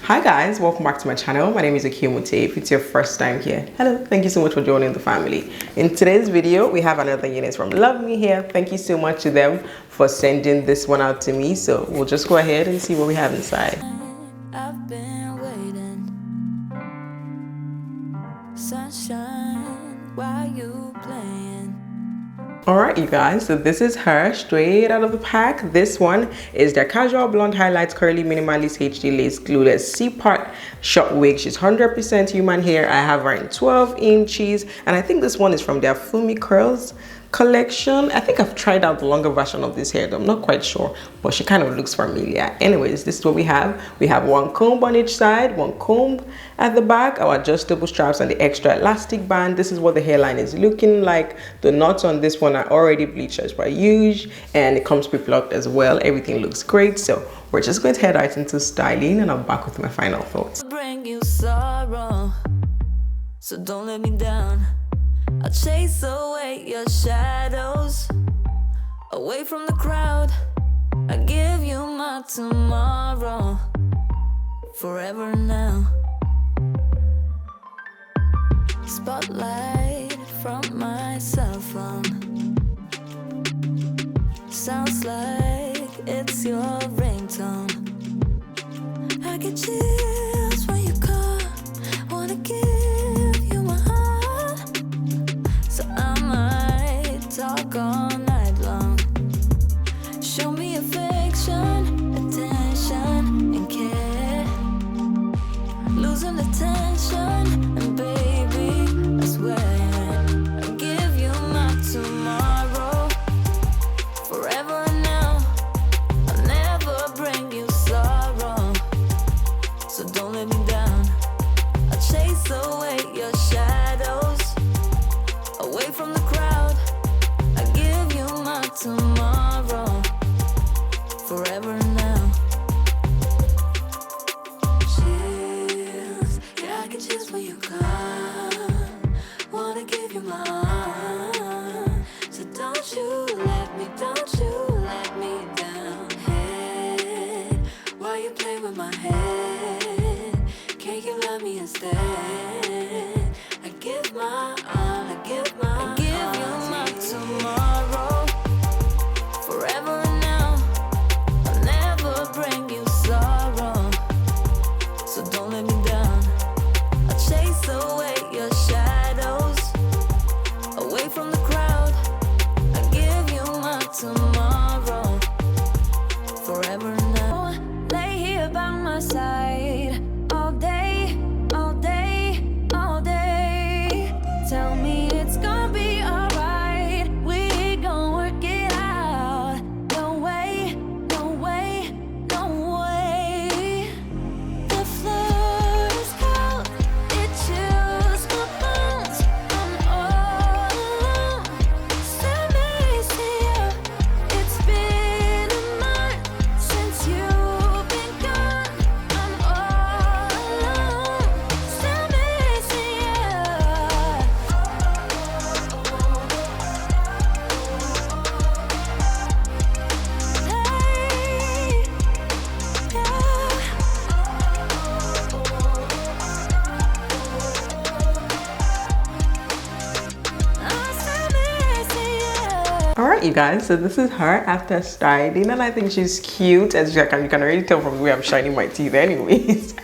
Hi guys, welcome back to my channel. My name is Okemute. If it's your first time here, hello, thank you so much for joining the family. In today's video, we have another unit from Luvme here. Thank you so much to them for sending this one out to me. So we'll just go ahead and see what we have inside. I've been waiting, sunshine, while you playing. Alright you guys, so this is her straight out of the pack. This one is their casual blonde highlights curly minimalist HD lace glueless C-part short wig. She's 100% human hair. I have her in 12 inches and I think this one is from their Fumi Curls collection. I think I've tried out the longer version of this hair though, I'm not quite sure, but she kind of looks familiar. Anyways, this is what we have. We have one comb on each side, one comb at the back, our adjustable straps and the extra elastic band. This is what the hairline is looking like. The knots on this one are already bleached as per usual, and it comes pre-plucked as well. Everything looks great, so we're just going to head right into styling and I'm back with my final thoughts. Bring you sorrow, so don't let me down. I'll chase away your shadows, away from the crowd. I give you my tomorrow, forever now. Spotlight from my cell phone, sounds like it's your ringtone. I get chills when you call, wanna give you my heart, so I might talk all night long. Show me affection, attention, and care. Losing the tension, and baby, I swear I'll give you my tomorrow, forever now. I'll never bring you sorrow, so don't let me down. I'll chase away your shadows, away from the crowd. I give you my tomorrow, forever now. Chills, yeah, I get chills when you come. Wanna give you my heart, so don't you let me down. Hey, why you play with my head? Can't you love me instead? I give my all, I give you my tomorrow, forever now. I'll never bring you sorrow, so don't let me down. I'll chase away your shadows, away from the crowd. I give you my tomorrow, forever now. Lay here by my side all day, all day, all day. Tell me it's gonna be alright. We gon' work it out. No way, no way, no way. The floor is cold, it chills my bones. I'm all alone. Send me to you. It's been a month since you've been gone. I'm all alone. Send me to you. Hey, Alright you guys, so this is her after styling and I think she's cute, as you can already tell from the way I'm shining my teeth anyways.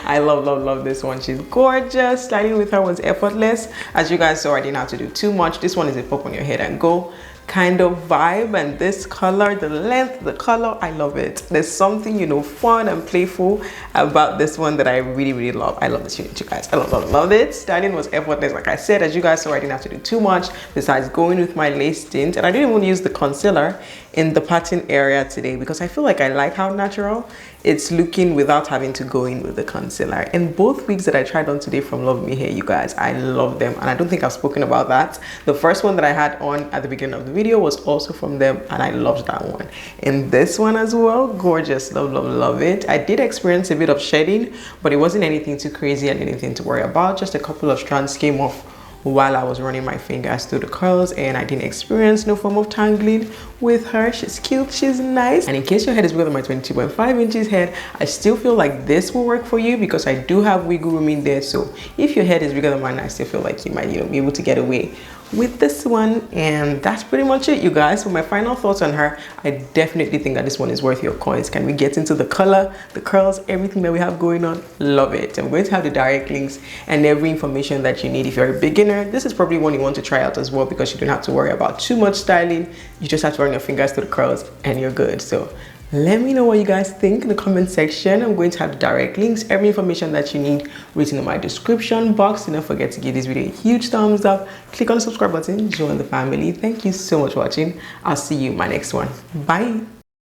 I love this one. She's gorgeous. Styling with her was effortless. As you guys saw, I didn't have to do too much. This one is a pop on your head and go kind of vibe, and this color, the length, the color, I love it. There's something, you know, fun and playful about this one that I really love. I love this unit, you guys. I love it. Styling was effortless. Like I said, as you guys saw, I didn't have to do too much besides going with my lace tint, and I didn't even use the concealer in the pattern area today because I feel like I like how natural it's looking without having to go in with the concealer. And both wigs that I tried on today from Luvme here, you guys, I love them, and I don't think I've spoken about that. The first one that I had on at the beginning of the video was also from them, and I loved that one. And this one as well, gorgeous. Love it. I did experience a bit of shedding, but it wasn't anything too crazy and anything to worry about. Just a couple of strands came off while I was running my fingers through the curls, and I didn't experience no form of tangling with her. She's cute, she's nice. And in case your head is bigger than my 22.5 inches head, I still feel like this will work for you because I do have wiggle room in there. So if your head is bigger than mine, I still feel like you might, be able to get away with this one. And that's pretty much it, you guys. For my final thoughts on her, I definitely think that this one is worth your coins. Can we get into the color, the curls, everything that we have going on? Love it. I'm going to have the direct links and every information that you need. If you're a beginner, this is probably one you want to try out as well because you don't have to worry about too much styling. You just have to run your fingers through the curls and you're good. So let me know what you guys think in the comment section. I'm going to have the direct links, every information that you need written in my description box. Do not forget to give this video a huge thumbs up. Click on the subscribe button, join the family. Thank you so much for watching. I'll see you in my next one. Bye.